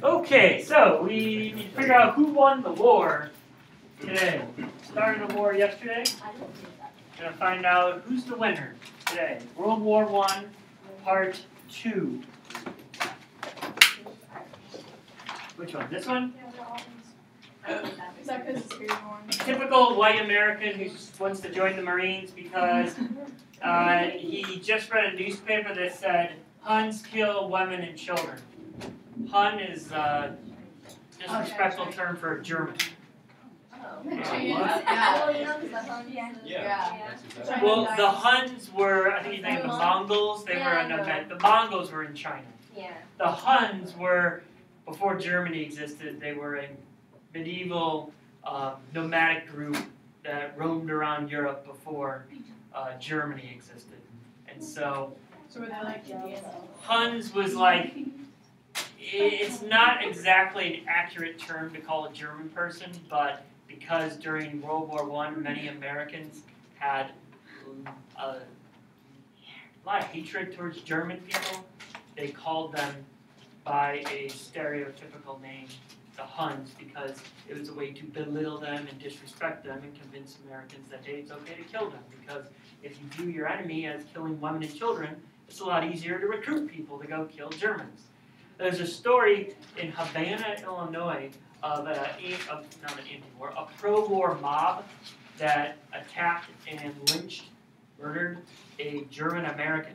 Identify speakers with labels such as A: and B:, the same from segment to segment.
A: Okay, so we need to figure out who won the war today. Started the war yesterday. We're going to find out who's the winner today. World War I, Part 2. Which one? This one?
B: Is that because it's born?
A: Typical white American who just wants to join the Marines because he just read a newspaper that said Huns kill women and children. Hun is a disrespectful term for German. Well, the Huns were, I think you think of the Mongols, they were in the Mongols were in China. The Huns were, before Germany existed, they were a medieval nomadic group that roamed around Europe before Germany existed. And so
B: were they like Indians?
A: Huns was like, it's not exactly an accurate term to call a German person, but because during World War I, many Americans had a lot of hatred towards German people, they called them by a stereotypical name, the Huns, because it was a way to belittle them and disrespect them and convince Americans that, hey, it's okay to kill them, because if you view your enemy as killing women and children, it's a lot easier to recruit people to go kill Germans. There's a story in Havana, Illinois, of not an anti-war, a pro-war mob that attacked and lynched, murdered a German-American,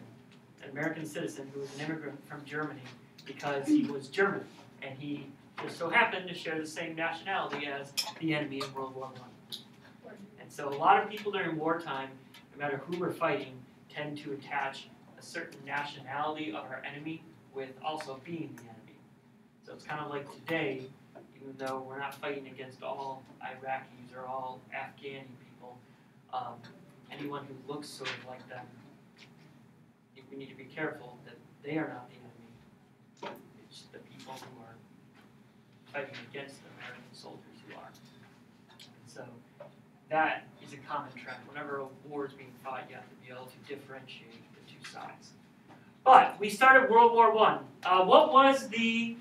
A: an American citizen who was an immigrant from Germany because he was German, and he just so happened to share the same nationality as the enemy in World War I. And so a lot of people during wartime, no matter who we're fighting, tend to attach a certain nationality of our enemy with also being the enemy. So it's kind of like today, even though we're not fighting against all Iraqis or all Afghani people, anyone who looks sort of like them, we need to be careful that they are not the enemy. It's the people who are fighting against the American soldiers who are. And so that is a common trend. Whenever a war is being fought, you have to be able to differentiate the two sides. But we started World War I. What was the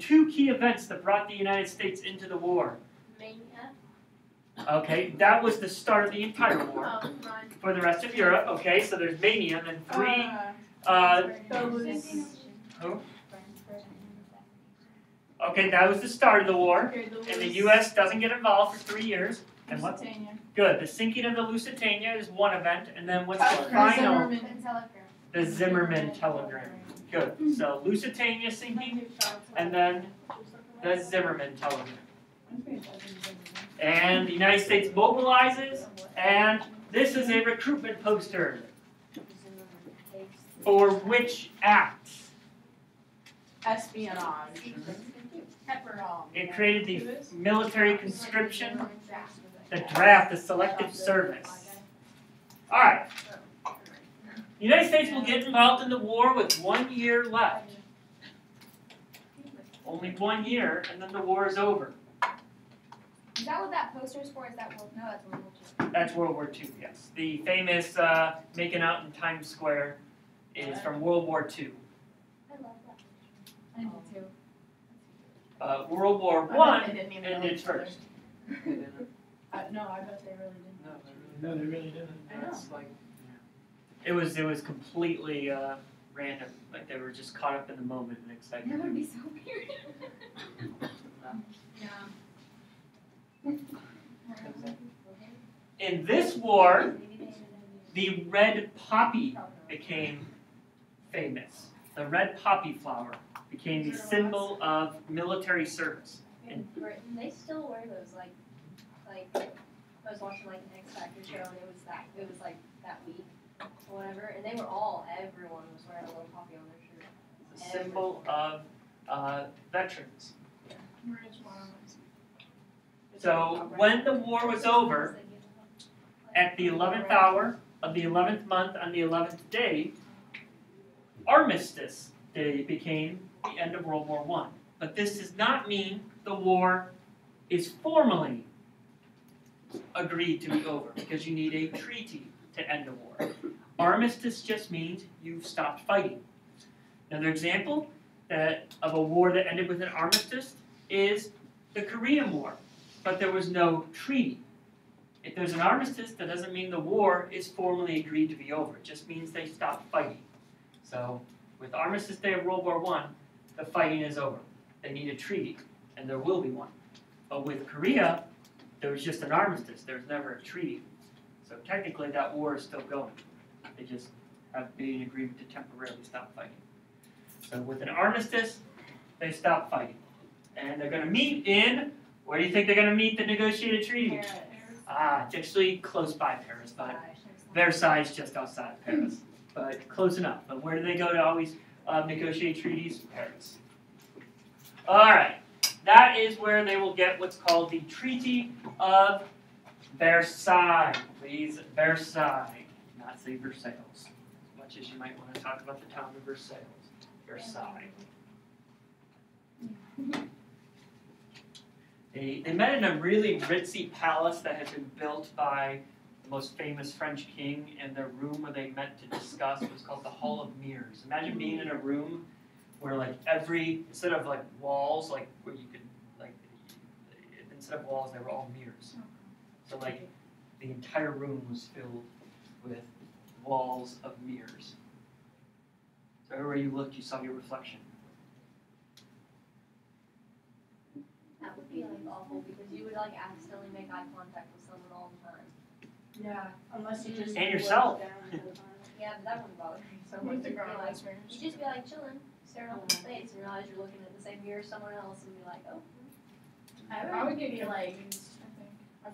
A: two key events that brought the United States into the war?
C: Mania.
A: Okay, that was the start of the entire war for the rest of Europe. Okay, so there's Mania, and then three. Who? Okay, that was the start of the war, and the U.S. doesn't get involved for 3 years. And what? Good. The sinking of the Lusitania is one event, and then what's the final? The Zimmerman telegram. Good. So Lusitania sinking, and then the Zimmerman telegram. And the United States mobilizes, and this is a recruitment poster. For which act?
B: Espionage.
A: It created the military conscription, the draft, the selective service. All right. The United States will get involved in the war with 1 year left. Only 1 year, and then the war is over.
C: Is that what that poster is for? Is that World? No, that's World War II.
A: That's World War II, yes. The famous making out in Times Square is from World War II.
C: I love that.
B: I do too.
A: World War I ended first.
B: No, I bet they really didn't.
D: No, they really didn't.
B: I know.
D: It's like,
A: It was completely random. Like they were just caught up in the moment and excited.
C: That would be so weird.
A: In this war, the red poppy became famous. The red poppy flower became the symbol of military service.
C: In Britain, they still wear those. Like I was watching like an X Factor show, and it was like that week or whatever, and everyone was wearing a little poppy on their shirt.
A: It's a symbol of veterans. So when the war was over, at the 11th hour of the 11th month on the 11th day, Armistice Day became the end of World War I. But this does not mean the war is formally agreed to be over, because you need a treaty to end a war. Armistice just means you've stopped fighting. Another example, of a war that ended with an armistice is the Korean War, but there was no treaty. If there's an armistice, that doesn't mean the war is formally agreed to be over. It just means they stopped fighting. So with Armistice Day of World War I, the fighting is over. They need a treaty, and there will be one. But with Korea, there was just an armistice. There was never a treaty. So technically that war is still going. They just have made an agreement to temporarily stop fighting. So with an armistice, they stop fighting. And they're going to meet in, where do you think they're going to meet the negotiated treaty?
C: Paris.
A: It's actually close by Paris, but Versailles is just outside of Paris. But close enough. But where do they go to always negotiate treaties? Paris. Alright, that is where they will get what's called the Treaty of Versailles. Please, Versailles, not say Versailles. As much as you might want to talk about the town of Versailles. Versailles. They met in a really ritzy palace that had been built by the most famous French king, and their room where they met to discuss was called the Hall of Mirrors. Imagine being in a room where instead of like walls, like where you could, like, instead of walls, they were all mirrors. So like the entire room was filled with walls of mirrors. So everywhere you looked, you saw your reflection.
C: That would be like awful because you would like accidentally make eye contact with someone all the time.
B: Yeah, unless you just.
A: And yourself.
B: look down the whole time.
C: Yeah, but that wouldn't bother me so much.
B: With the
C: You'd be
B: ground
C: like,
B: mirrors.
C: you just be like chilling, staring off in space, and realize you're looking at the same mirror as someone else, and be like, oh.
B: I would get like,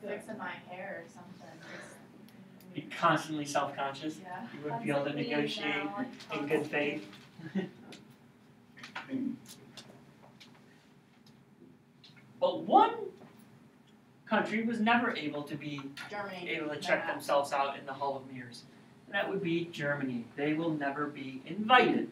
B: fixing my hair or something.
A: Be constantly self-conscious.
B: Yeah.
A: You wouldn't be able to negotiate in good faith. But one country was never able to be
B: Germany.
A: able to check themselves out in the Hall of Mirrors. And that would be Germany. They will never be invited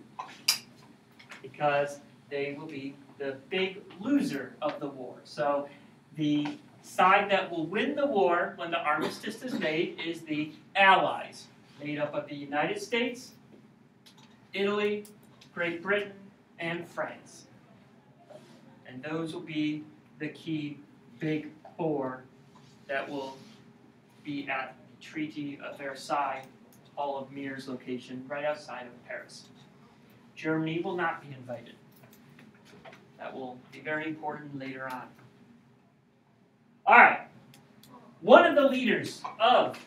A: because they will be the big loser of the war. So the side that will win the war when the armistice is made is the Allies, made up of the United States, Italy, Great Britain, and France. And those will be the key big four that will be at the Treaty of Versailles, Hall of Mirrors location right outside of Paris. Germany will not be invited. That will be very important later on. Alright, one of the leaders of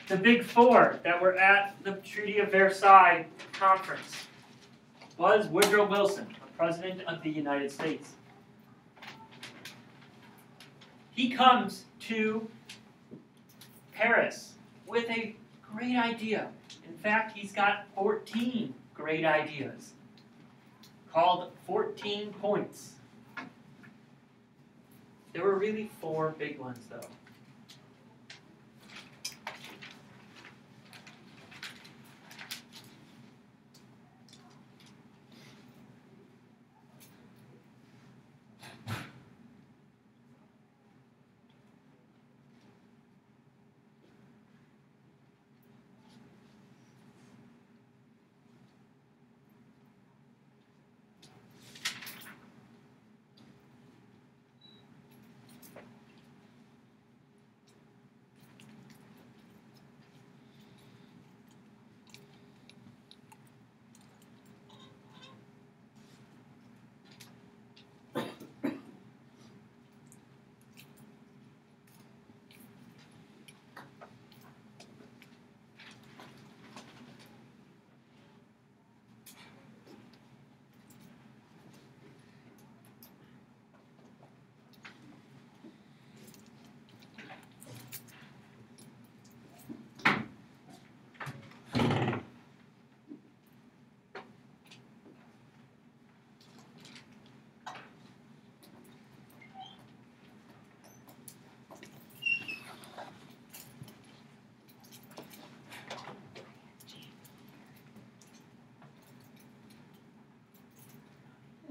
A: the big four that were at the Treaty of Versailles conference was Woodrow Wilson, the President of the United States. He comes to Paris with a great idea. In fact, he's got 14 great ideas called 14 points. There were really 4 big ones, though.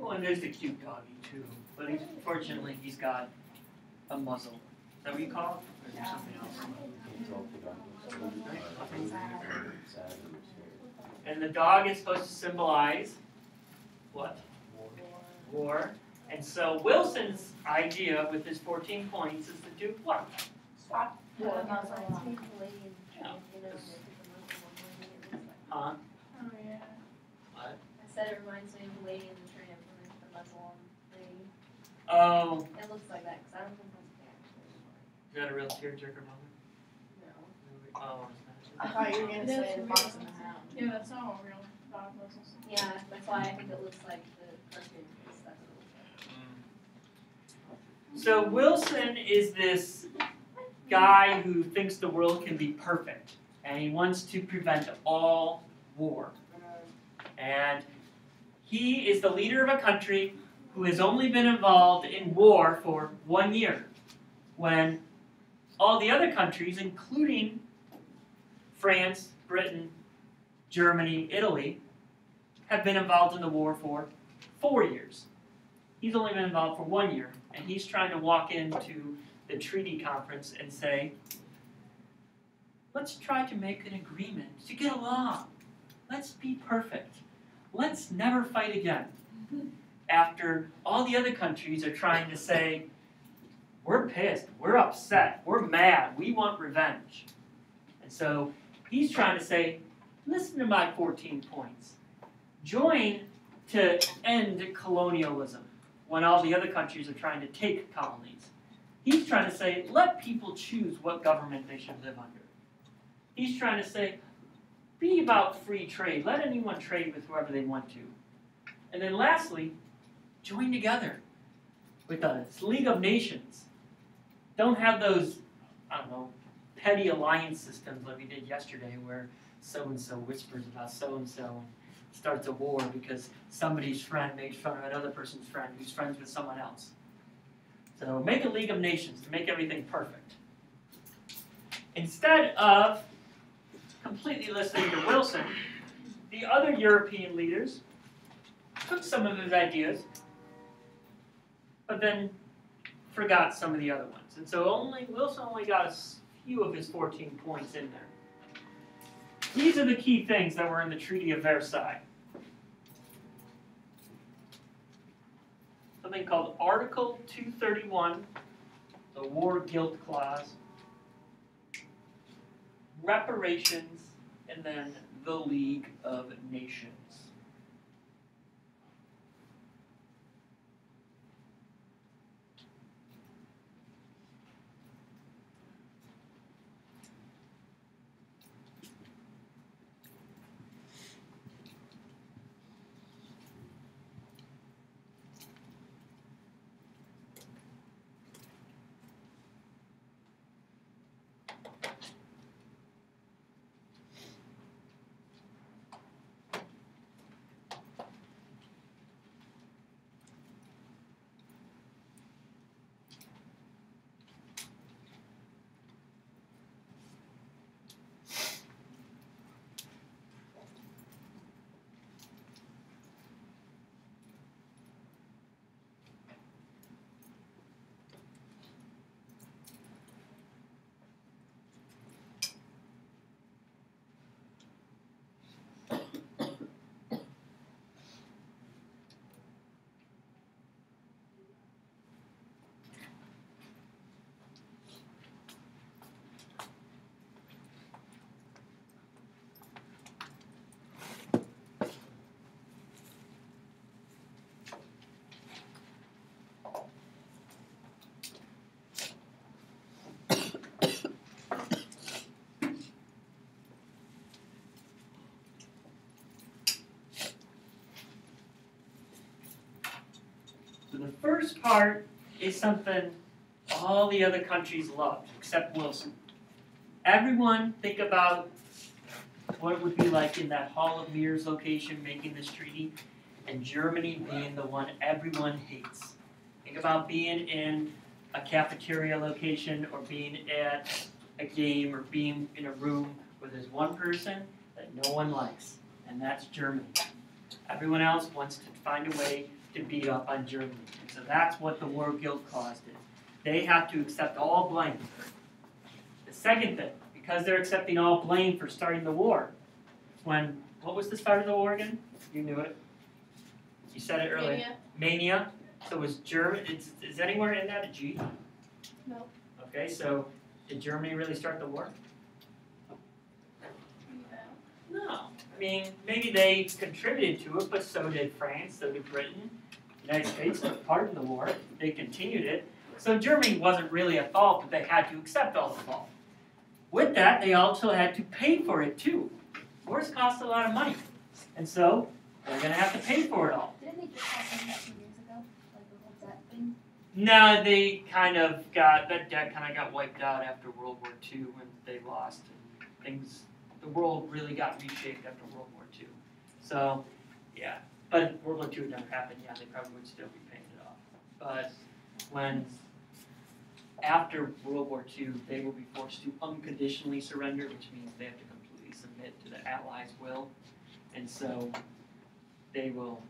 A: Oh, and there's the cute doggy too. But fortunately, he's got a muzzle. Is that what you call it? Or is there something else? And the dog is supposed to symbolize what? War. And so Wilson's idea with his 14 points is to do what?
B: Stop.
C: Well,
B: Not so
C: it's
B: long.
C: maybe late in,
A: Yeah.
C: you know, the Muslim one, it was like,
A: Huh?
B: Oh yeah.
A: What?
C: I said it reminds me of the lady in the tram from the Muslim lady.
A: Oh,
C: It looks like that, because I don't think that's the actual
A: is that a real tearjerker moment?
C: one. No.
A: Oh,
B: I thought you were gonna
D: That's
B: say
D: weird.
B: Fox in the Hound.
D: Yeah, that's not what real dog whistles.
C: Yeah, that's why I think it looks like the cartoon, because that's what it looks like.
A: So Wilson is this guy who thinks the world can be perfect, and he wants to prevent all war. And he is the leader of a country who has only been involved in war for 1 year, when all the other countries, including France, Britain, Germany, Italy, have been involved in the war for 4 years. He's only been involved for 1 year, and he's trying to walk into the treaty conference and say, let's try to make an agreement to get along. Let's be perfect. Let's never fight again. After all the other countries are trying to say, we're pissed, we're upset, we're mad, we want revenge. And so he's trying to say, listen to my 14 points. Join to end colonialism when all the other countries are trying to take colonies. He's trying to say, let people choose what government they should live under. He's trying to say, be about free trade. Let anyone trade with whoever they want to. And then lastly, join together with the League of Nations. Don't have those, I don't know, petty alliance systems like we did yesterday where so-and-so whispers about so-and-so and starts a war because somebody's friend makes fun of another person's friend who's friends with someone else. So make a League of Nations to make everything perfect. Instead of completely listening to Wilson, the other European leaders took some of his ideas, but then forgot some of the other ones. And so Wilson only got a few of his 14 points in there. These are the key things that were in the Treaty of Versailles. Something called Article 231, the War Guilt Clause, reparations, and then the League of Nations. So the first part is something all the other countries loved, except Wilson. Everyone think about what it would be like in that Hall of Mirrors location making this treaty, and Germany being the one everyone hates. Think about being in a cafeteria location or being at a game or being in a room where there's one person that no one likes, and that's Germany. Everyone else wants to find a way to beat up on Germany. And so that's what the War Guilt Clause did. They have to accept all blame. The second thing, because they're accepting all blame for starting the war, what was the start of the war again? You knew it. You said it earlier. Mania. So was German, is anywhere in that a G?
B: No.
A: Okay, so did Germany really start the war? No. I mean, maybe they contributed to it, but so did France, so did Britain. The United States was part of the war. They continued it. So Germany wasn't really at fault, but they had to accept all the fault. With that, they also had to pay for it too. Wars cost a lot of money. And so they're going to have to pay for it all.
C: Didn't they just have that 2 years ago? Like the whole debt thing?
A: No, they kind of got, that debt kind of got wiped out after World War II when they lost. And the world really got reshaped after World War II. So, yeah. But World War II never happened, yeah, they probably would still be paying it off. But after World War II, they will be forced to unconditionally surrender, which means they have to completely submit to the Allies' will. And so they will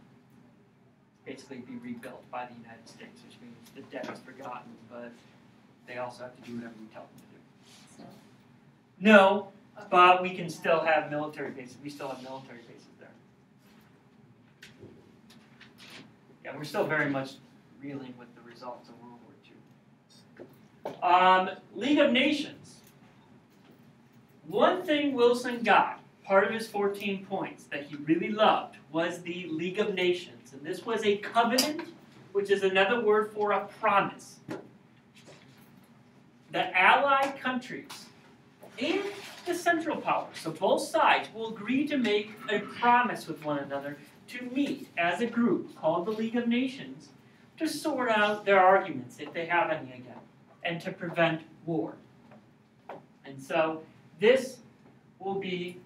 A: basically be rebuilt by the United States, which means the debt is forgotten, but they also have to do whatever we tell them to do.
C: So,
A: No, but we can still have military bases. We still have military bases there. Yeah, we're still very much reeling with the results of World War II. League of Nations. One thing Wilson got, part of his 14 points that he really loved, was the League of Nations. And this was a covenant, which is another word for a promise. The Allied countries and the Central Powers, so both sides, will agree to make a promise with one another to meet as a group called the League of Nations to sort out their arguments, if they have any again, and to prevent war. And so this will be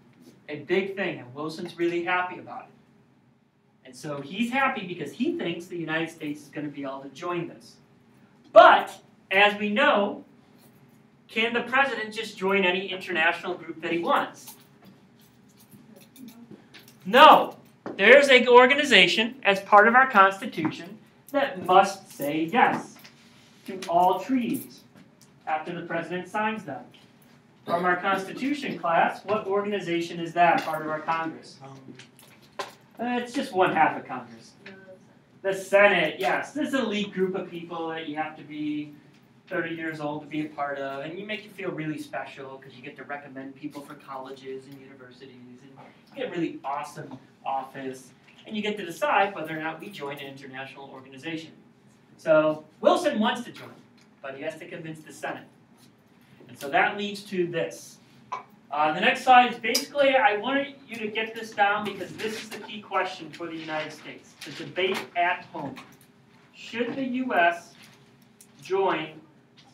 A: a big thing, and Wilson's really happy about it. And so he's happy because he thinks the United States is going to be able to join this. But, as we know, can the president just join any international group that he wants? No. There's an organization, as part of our Constitution, that must say yes to all treaties after the president signs them. From our Constitution class, what organization is that part of our Congress? It's just one half of Congress. The Senate, yes. This is an elite group of people that you have to be 30 years old to be a part of, and you make you feel really special because you get to recommend people for colleges and universities, and you get a really awesome office, and you get to decide whether or not we join an international organization. So Wilson wants to join, but he has to convince the Senate. And so that leads to this. The next slide is basically, I wanted you to get this down because this is the key question for the United States. The debate at home. Should the U.S. join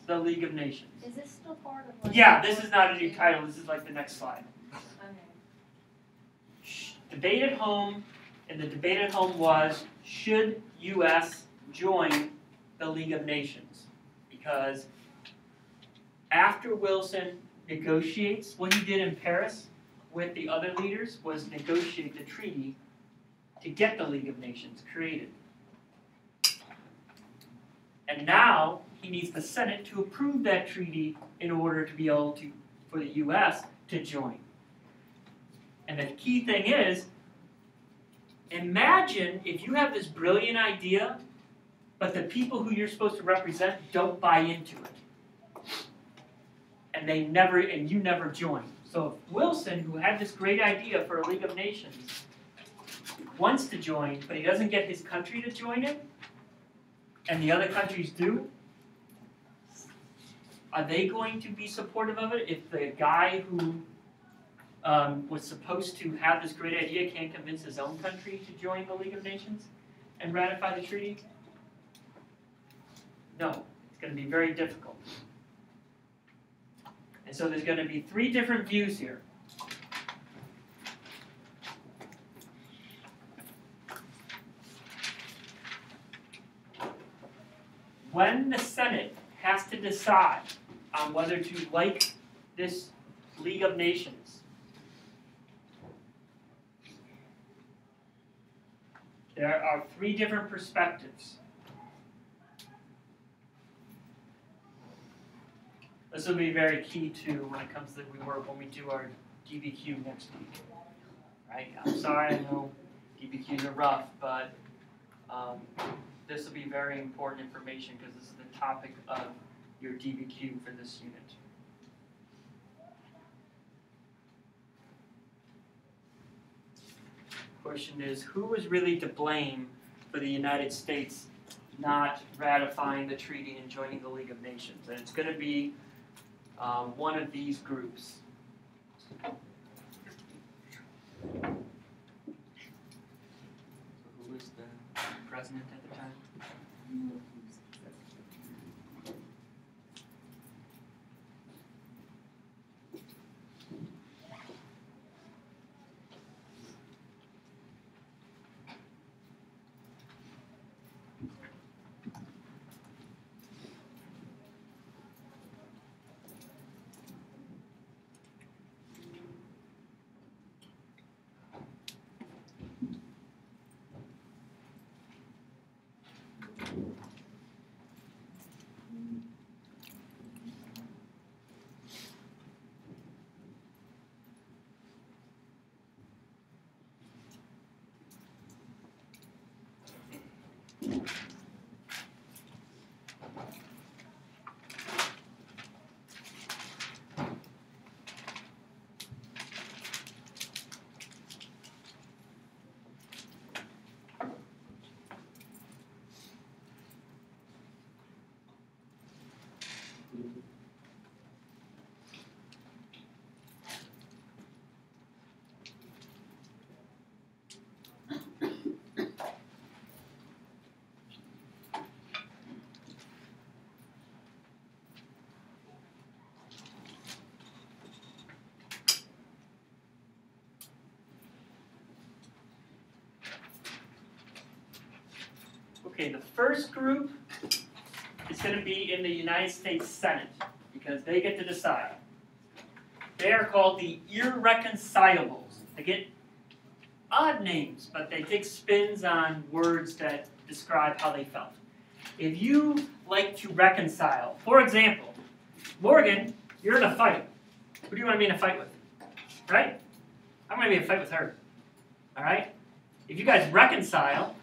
A: the League of Nations?
C: is this still part of like?
A: Yeah, this is not a new title. This is like the next slide.
C: Okay.
A: Debate at home, and the debate at home was, should U.S. join the League of Nations? Because after Wilson negotiates, what he did in Paris with the other leaders was negotiate the treaty to get the League of Nations created. And now he needs the Senate to approve that treaty in order to be able to, for the U.S. to join. And the key thing is, imagine if you have this brilliant idea, but the people who you're supposed to represent don't buy into it. And you never join. So if Wilson, who had this great idea for a League of Nations, wants to join, but he doesn't get his country to join it, and the other countries do, are they going to be supportive of it if the guy who was supposed to have this great idea can't convince his own country to join the League of Nations and ratify the treaty? No, it's going to be very difficult. And so there's going to be 3 different views here. When the Senate has to decide on whether to like this League of Nations, there are 3 different perspectives. This will be very key to when it comes to when we do our DBQ next week. Right? I'm sorry, I know DBQs are rough, but This will be very important information because this is the topic of your DBQ for this unit. Question is, who was really to blame for the United States not ratifying the treaty and joining the League of Nations? And it's going to be one of these groups. So who was the president at the time? Okay, the first group is going to be in the United States Senate because they get to decide. They are called the irreconcilables. They get odd names, but they take spins on words that describe how they felt. If you like to reconcile, for example, Morgan, you're in a fight. Who do you want to be in a fight with? Right? I'm going to be in a fight with her. All right? If you guys reconcile,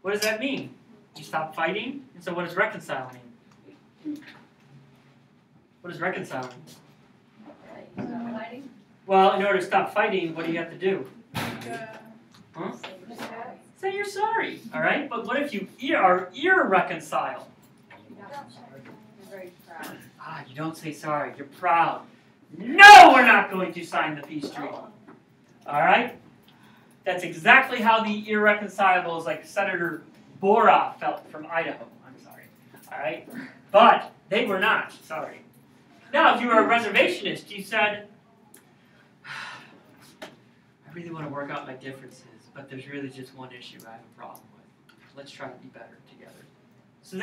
A: what does that mean? You stop fighting? And so what does reconcile mean? What does reconcile mean?
C: Stop fighting?
A: Well, in order to stop fighting, what do you have to do? Huh? Say you're sorry, all right? But what if you are irreconciled?
C: You're very proud.
A: Ah, you don't say sorry. You're proud. No, we're not going to sign the peace treaty. All right? That's exactly how the irreconcilables, like Senator Bora, felt from Idaho. I'm sorry. All right? But they were not sorry. Now, if you were a reservationist, you said, I really want to work out my differences, but there's really just one issue I have a problem with. Let's try to be better together. So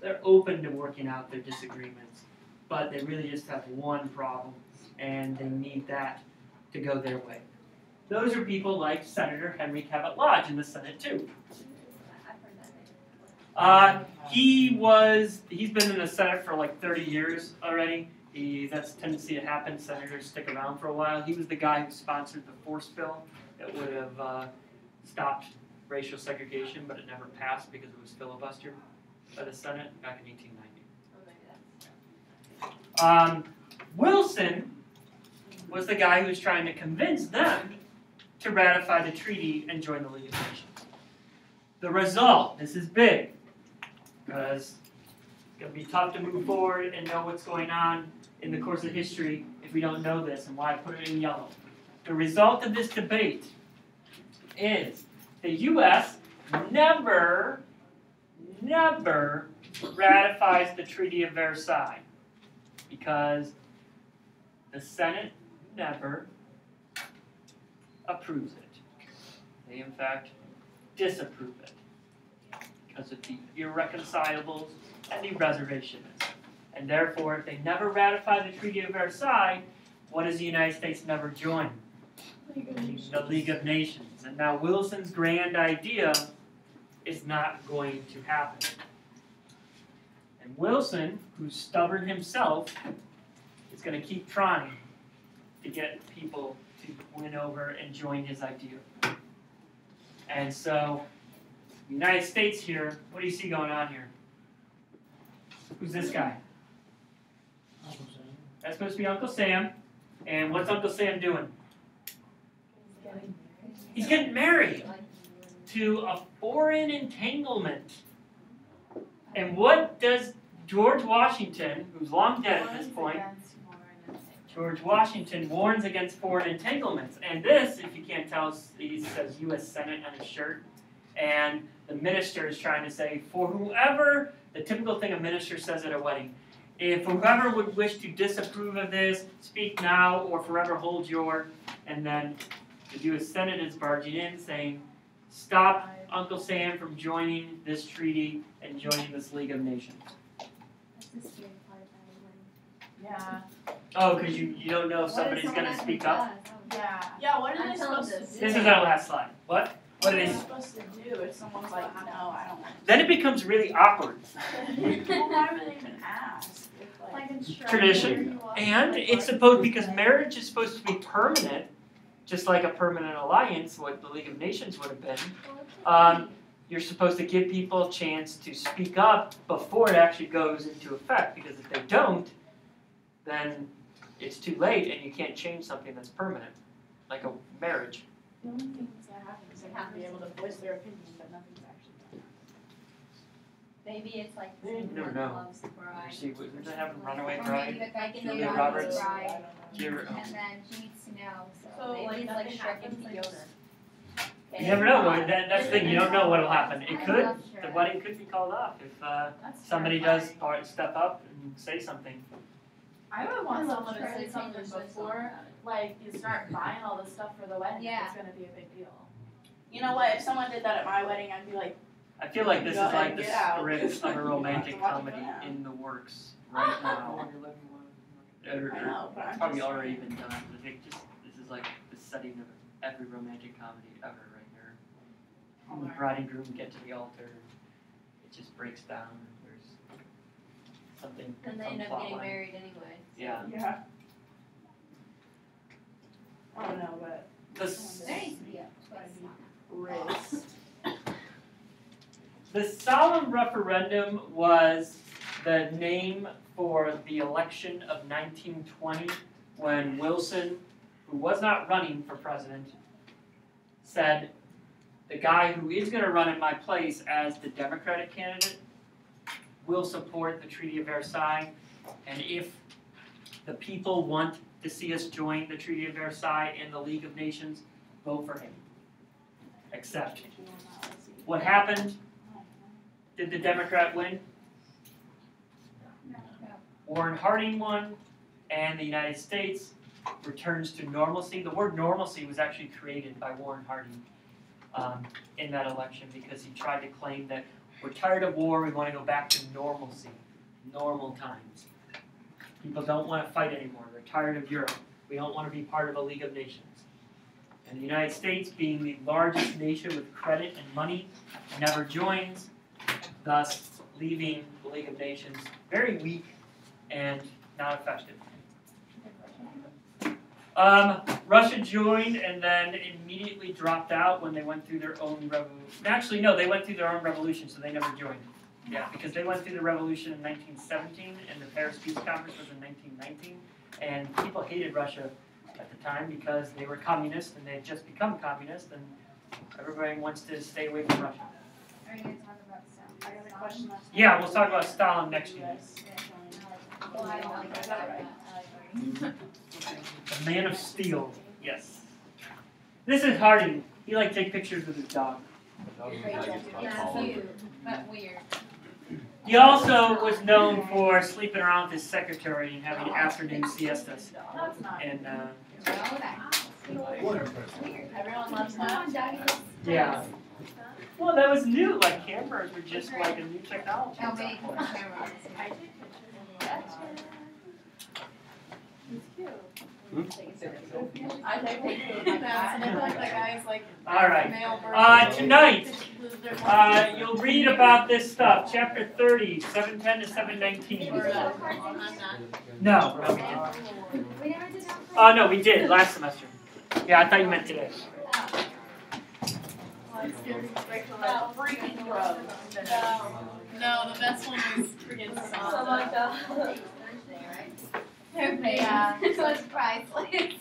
A: they're open to working out their disagreements, but they really just have one problem, and they need that to go their way. Those are people like Senator Henry Cabot Lodge in the Senate too.
C: I've heard that name.
A: He's been in the Senate for like 30 years already. That's a tendency to happen. Senators stick around for a while. He was the guy who sponsored the force bill that would have stopped racial segregation, but it never passed because it was filibustered by the Senate back in 1890. Wilson was the guy who was trying to convince them to ratify the treaty and join the League of Nations. The result, this is big, because it's going to be tough to move forward and know what's going on in the course of history if we don't know this, and why I put it in yellow. The result of this debate is the U.S. never ratifies the Treaty of Versailles because the Senate never approves it. They, in fact, disapprove it because of the irreconcilables and the reservationists. And therefore, if they never ratify the Treaty of Versailles, what does the United States never join? The League of Nations. And now Wilson's grand idea is not going to happen. And Wilson, who's stubborn himself, is going to keep trying to get people to win over and join his idea. And so, United States here, what do you see going on here? Who's this guy? That's supposed to be Uncle Sam. And what's Uncle Sam doing? He's getting married to a foreign entanglement. And what does George Washington, who's long dead at this point, George Washington warns against foreign entanglements. And this, if you can't tell, he says U.S. Senate on his shirt. And the minister is trying to say, for whoever, the typical thing a minister says at a wedding, if whoever would wish to disapprove of this, speak now or forever hold your, and then the U.S. Senate is barging in saying, stop Uncle Sam from joining this treaty and joining this League of Nations.
C: That's the scary part about it.
B: Yeah.
A: Oh, because you don't know if somebody's going to speak up?
B: Yeah.
D: Yeah, what are
C: I'm
D: they
C: telling
D: supposed to
C: this.
D: do?
A: This is our last slide. What? What
D: What
A: are
D: are
A: they?
D: they supposed to do if someone's like, no, I don't want
A: Then it becomes really awkward.
D: to? Well, why would they even ask? If, like,
A: Tradition. And it's supposed, because marriage is supposed to be permanent, just like a permanent alliance, what the League of Nations would have been. You're supposed to give people a chance to speak up before it actually goes into effect, because if they don't, then it's too late and you can't change something that's permanent, like a marriage.
D: The only thing that's gonna happen is they have to be able to voice their opinion, but nothing's actually done.
C: Maybe it's like
A: You
C: someone
A: never
C: that
A: know.
C: loves the bride.
A: See, wasn't that having Runaway
C: Or
A: Bride?
C: maybe like in
A: Julia
C: the
A: Roberts?
C: Roberts bride,
A: You're,
C: and then he needs to know. So,
D: So,
C: maybe
D: like,
C: it's like
D: nothing
C: Shrek
D: happens,
C: and
D: like,
C: Fiona.
A: you never know. That's the thing. You don't know what'll happen. It
C: I'm
A: could.
C: not
A: The
C: sure.
A: wedding could be called off if
D: That's
A: somebody does step up and say something.
B: I would want someone to say
C: Tradition
B: something
C: is just
B: before, like, you start buying all this stuff for the wedding,
C: Yeah.
B: it's gonna be a big deal.
D: You know what? If someone did that at my wedding, I'd be like,
A: I feel like this is
D: Go ahead,
A: like the
D: get out.
A: script of a
D: You don't have
A: romantic
D: to watch it
A: comedy
D: now.
A: in the works right now.
D: I know, but
A: It's
D: I'm
A: probably
D: just
A: already
D: saying.
A: been done. I think this is like the setting of every romantic comedy ever right here. When the bride and groom get to the altar, it just breaks down. There's something,
C: And they
A: some
C: end up
A: plot
C: getting
A: line.
C: married anyway.
A: Yeah.
D: Yeah. I don't know, but
A: The,
C: There needs to be a
D: race.
A: the solemn referendum was the name for the election of 1920 when Wilson, who was not running for president, said, the guy who is going to run in my place as the Democratic candidate will support the Treaty of Versailles, and if the people want to see us join the Treaty of Versailles and the League of Nations, vote for him. Accept. What happened? Did the Democrat win? Warren Harding won, and the United States returns to normalcy. The word normalcy was actually created by Warren Harding in that election because he tried to claim that we're tired of war, we want to go back to normalcy, normal times. People don't want to fight anymore, they're tired of Europe. We don't want to be part of a League of Nations. And the United States, being the largest nation with credit and money, never joins, thus leaving the League of Nations very weak and not effective. Russia joined and then immediately dropped out when they went through their own revolution. Actually, no, they went through their own revolution, so they never joined. Yeah, because they went through the revolution in 1917, and the Paris Peace Conference was in 1919, and people hated Russia at the time because they were communist, and they had just become communist, and everybody wants to stay away from Russia.
C: Are you going to talk about
D: I got a question. Last
A: Yeah, we'll talk about Stalin next year.
C: Oh, I don't like that.
A: The Man of Steel, yes. This is Harding. He liked to take pictures with his dog.
C: Yeah, cute, but weird.
A: He also was known for sleeping around with his secretary and having afternoon siestas.
B: That's not.
A: And
C: Oh, that's weird.
D: Everyone loves that.
A: yeah. Well, that was new. Like cameras were just like a new technology.
C: Oh,
A: at
C: wait,
A: that
C: the
A: point.
C: camera.
D: I take pictures.
B: It's cute.
D: I take pictures with my cat.
B: And I feel like that guy's like
A: All right.
B: male version.
A: Tonight, you'll read about this stuff. Chapter 30, 710 to 719. No, we didn't.
C: We never did that.
A: Oh, no, we did last semester. Yeah, I thought you meant today.
D: That freaking gross. No, the best one was freaking
C: Thursday, right?
B: Okay,
D: Yeah.
B: it was priceless.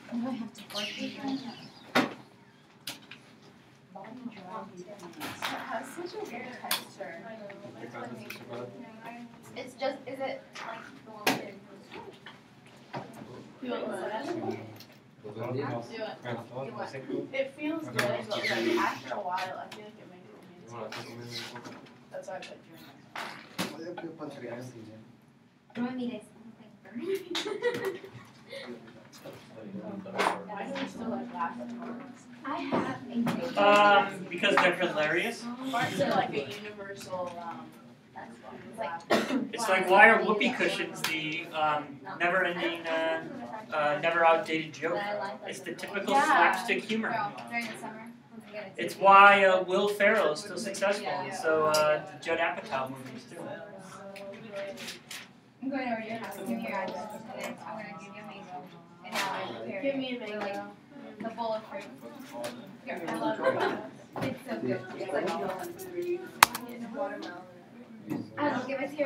B: I have to work again. It has such a weird texture. It's just, is it like the one that
D: You want one?
E: Vendimos.
D: It feels good, but like after a while, I feel like it makes it hands. That's why I put Why do we still like last one?
B: I have a
A: Because they're hilarious.
D: Aren't there like a universal,
A: It's like, why are whoopee cushions the never-ending, never outdated joke? It's the typical
D: Yeah.
A: slapstick humor.
B: during the summer.
A: It's why Will Ferrell is still successful. So the Judd Apatow movies too.
B: I'm going over to your house, give me your address, and then I'm gonna give you a mango. And now I prepare
D: Give me a mango.
B: the bowl of fruit. Here,
D: I love it.
B: it's so good. It's like
C: Watermelon.
B: I will give it to you.